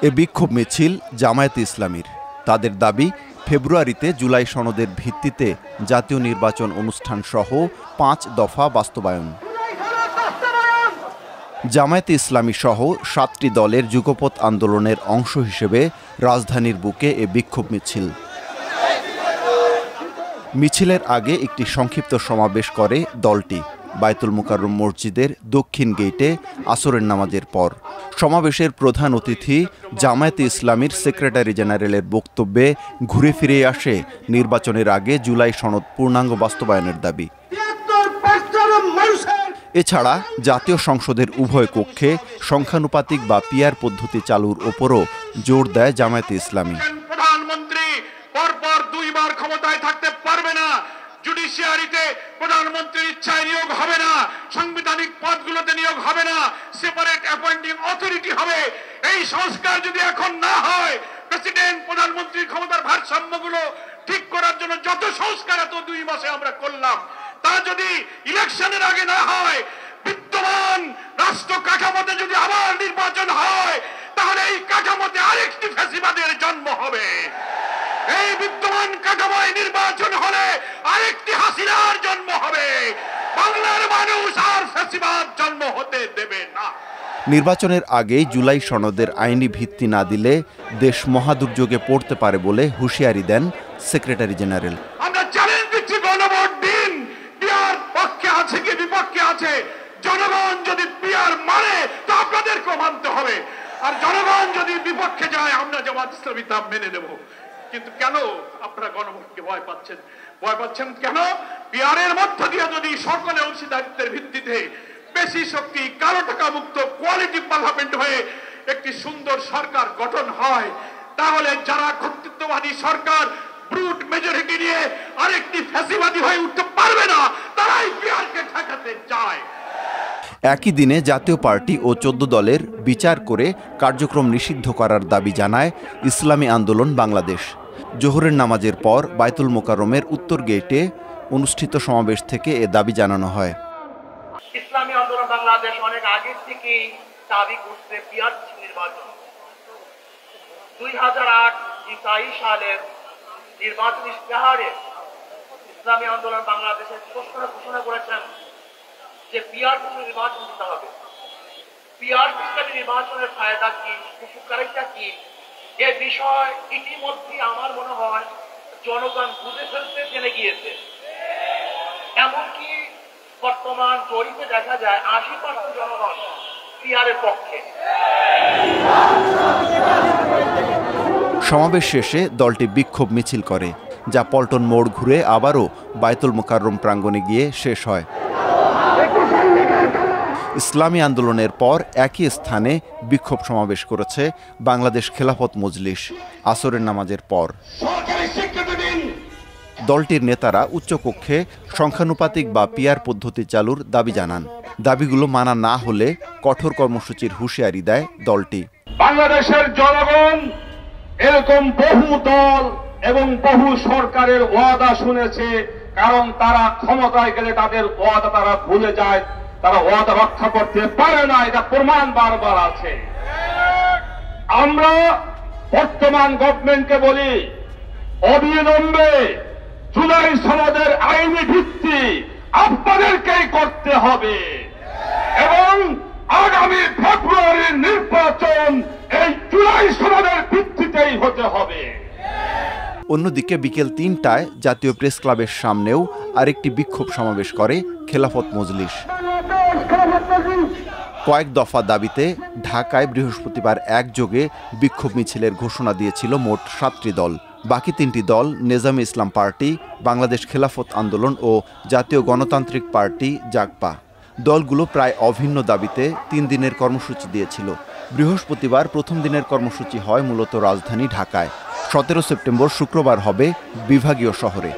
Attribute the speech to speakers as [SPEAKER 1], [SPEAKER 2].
[SPEAKER 1] এ বিক্ষোভ মিছিল জামায়াতে ইসলামীর। তাদের দাবি, ফেব্রুয়ারিতে জুলাই সনদের ভিত্তিতে জাতীয় নির্বাচন অনুষ্ঠান সহ ৫ দফা বাস্তবায়ন। জামায়াতে ইসলামী সহ ৭টি দলের যুগপৎ আন্দোলনের অংশ হিসেবে রাজধানীর বুকে এ বিক্ষোভ মিছিল। মিছিলের আগে একটি সংক্ষিপ্ত সমাবেশ করে দলটি বায়তুল মোকাররম মসজিদের দক্ষিণ গেইটে আসরের নামাজের পর। সমাবেশের প্রধান অতিথি জামায়াতে ইসলামীর সেক্রেটারি জেনারেলের বক্তব্যে ঘুরে ফিরে আসে নির্বাচনের আগে জুলাই সনদ পূর্ণাঙ্গ বাস্তবায়নের দাবি। এছাড়া জাতীয় সংসদের উভয় কক্ষে সংখ্যানুপাতিক বা পিআর পদ্ধতি চালুর ওপরও জোর দেয় জামায়াতে ইসলামী।
[SPEAKER 2] প্রধানমন্ত্রী পরপর 2 বার ক্ষমতায় থাকতে পারবে না, জুডিশিয়ারিতে প্রধানমন্ত্রীর ইচ্ছায় নিয়োগ হবে না, সাংবিধানিক পদগুলোতে নিয়োগ হবে না, সেপারেট অ্যাপয়েন্টিং অথরিটি হবে। এই সংস্কার যদি এখন না হয়, প্রেসিডেন্ট প্রধানমন্ত্রীর ক্ষমতার ভারসাম্যগুলো ঠিক করার জন্য যত সংস্কার এত 2 মাসে আমরা করলাম, তা যদি ইলেকশনের আগে না হয়, বিদ্যমান রাষ্ট্র কাঠামোতে যদি আবার নির্বাচন হয়, তাহলে এই কাঠামোতে আরেকটি ফ্যাসিবাদের জন্ম হবে। এই বিদ্যমান কাঠামোয় নির্বাচন হলে আরেকটি হাসিনার জন্ম হবে। বাংলার মানুষ আর ফ্যাসিবাদ জন্ম হতে দেবে না।
[SPEAKER 1] নির্বাচনের আগেই জুলাই সনদের আইনি ভিত্তি না দিলে দেশ মহাদুর্যোগে পড়তে পারে বলে হুঁশিয়ারি দেন সেক্রেটারি জেনারেল।
[SPEAKER 2] আমরা চ্যালেঞ্জ দিচ্ছি, গণভোট দিন। পিআর পক্ষে আছে কি বিপক্ষে আছে, জনগণ যদি পিআর মানে তো আপনাদেরকে মানতে হবে, আর জনগণ যদি বিপক্ষে যায় আমরা জামায়াত ইসলামী তা মেনে নেব। কিন্তু কেন আপনারা গণভোটকে ভয় পাচ্ছেন? ভয় পাচ্ছেন কেন? পিআরের মধ্য দিয়ে যদি সকলে অংশীদারিত্বের ভিত্তিতে বেশি শক্তি, কালো টাকা মুক্ত কোয়ালিটি পার্লামেন্ট হয়ে একটি সুন্দর সরকার গঠন হয়, তাহলে যারা কর্তৃত্ববাদী সরকার ব্রুট মেজরিটি নিয়ে আরেকটি ফ্যাসিবাদী হয়ে উঠতে পারবে না, তারাই পিআরকে ঠেকাতে চায়।
[SPEAKER 1] একই দিনে জাতীয় পার্টি ও 14 দলের বিচার করে কার্যক্রম নিষিদ্ধ করার দাবি জানায় ইসলামী আন্দোলন বাংলাদেশ। জোহরের নামাজের পর বায়তুল মোকাররমের উত্তর গেটে অনুষ্ঠিত সমাবেশ থেকে এ দাবি জানানো হয়।
[SPEAKER 3] ইসলামী আন্দোলন বাংলাদেশ অনেক আগে থেকেই দাবি করছে পিআর নির্বাচন। 2008 সালের নির্বাচন ইশতেহারে ইসলামী আন্দোলন বাংলাদেশের ঘোষণা করেছেন যে পিআর নির্বাচন দিতে হবে। পিআর নির্বাচনের ফায়দা কি, উপকারিতা কি, এ বিষয় ইতিমধ্যে আমার মনে হয় জনগণ বুঝে ফেলতে জেনে গিয়েছে। এমনকি বর্তমান জরিপে দেখা যায় 80% জনগণ পিআরের পক্ষে।
[SPEAKER 1] সমাবেশ শেষে দলটি বিক্ষোভ মিছিল করে, যা পল্টন মোড় ঘুরে আবারও বায়তুল মোকাররম প্রাঙ্গণে গিয়ে শেষ হয়। ইসলামী আন্দোলনের পর একই স্থানে বিক্ষোভ সমাবেশ করেছে বাংলাদেশ খেলাফত মজলিস আসরের নামাজের পর। দলটির নেতারা উচ্চকক্ষে সংখ্যানুপাতিক বা পিআর পদ্ধতি চালুর দাবি জানান। দাবিগুলো মানা না হলে কঠোর কর্মসূচির হুঁশিয়ারি দেয় দলটি।
[SPEAKER 2] বাংলাদেশের জনগণ এরকম বহু দল এবং বহু সরকারের ওয়াদা শুনেছে, কারণ তারা ক্ষমতায় গেলে তাদের ওয়াদা তারা ভুলে যায়, তারা ওয়াদা রক্ষা করতে পারে না, এটা প্রমাণ বারবার আছে। আমরা বর্তমান গভর্নমেন্টকে বলি, অবিলম্বে জুলাই সনদের আইনি ভিত্তি আপনাদেরকেই করতে হবে এবং আগামী ফেব্রুয়ারির নির্বাচন এই জুলাই সনদের ভিত্তিতেই হতে হবে।
[SPEAKER 1] অন্যদিকে বিকেল 3টায় জাতীয় প্রেস ক্লাবের সামনেও আরেকটি বিক্ষোভ সমাবেশ করে খেলাফত মজলিস। কয়েক দফা দাবিতে ঢাকায় বৃহস্পতিবার একযোগে বিক্ষোভ মিছিলের ঘোষণা দিয়েছিল মোট 7টি দল। বাকি 3টি দল নেজামে ইসলাম পার্টি, বাংলাদেশ খেলাফত আন্দোলন ও জাতীয় গণতান্ত্রিক পার্টি জাগপা। দলগুলো প্রায় অভিন্ন দাবিতে 3 দিনের কর্মসূচি দিয়েছিল। বৃহস্পতিবার প্রথম দিনের কর্মসূচি হয় মূলত রাজধানী ঢাকায়। 17 সেপ্টেম্বর শুক্রবার হবে বিভাগীয় শহরে।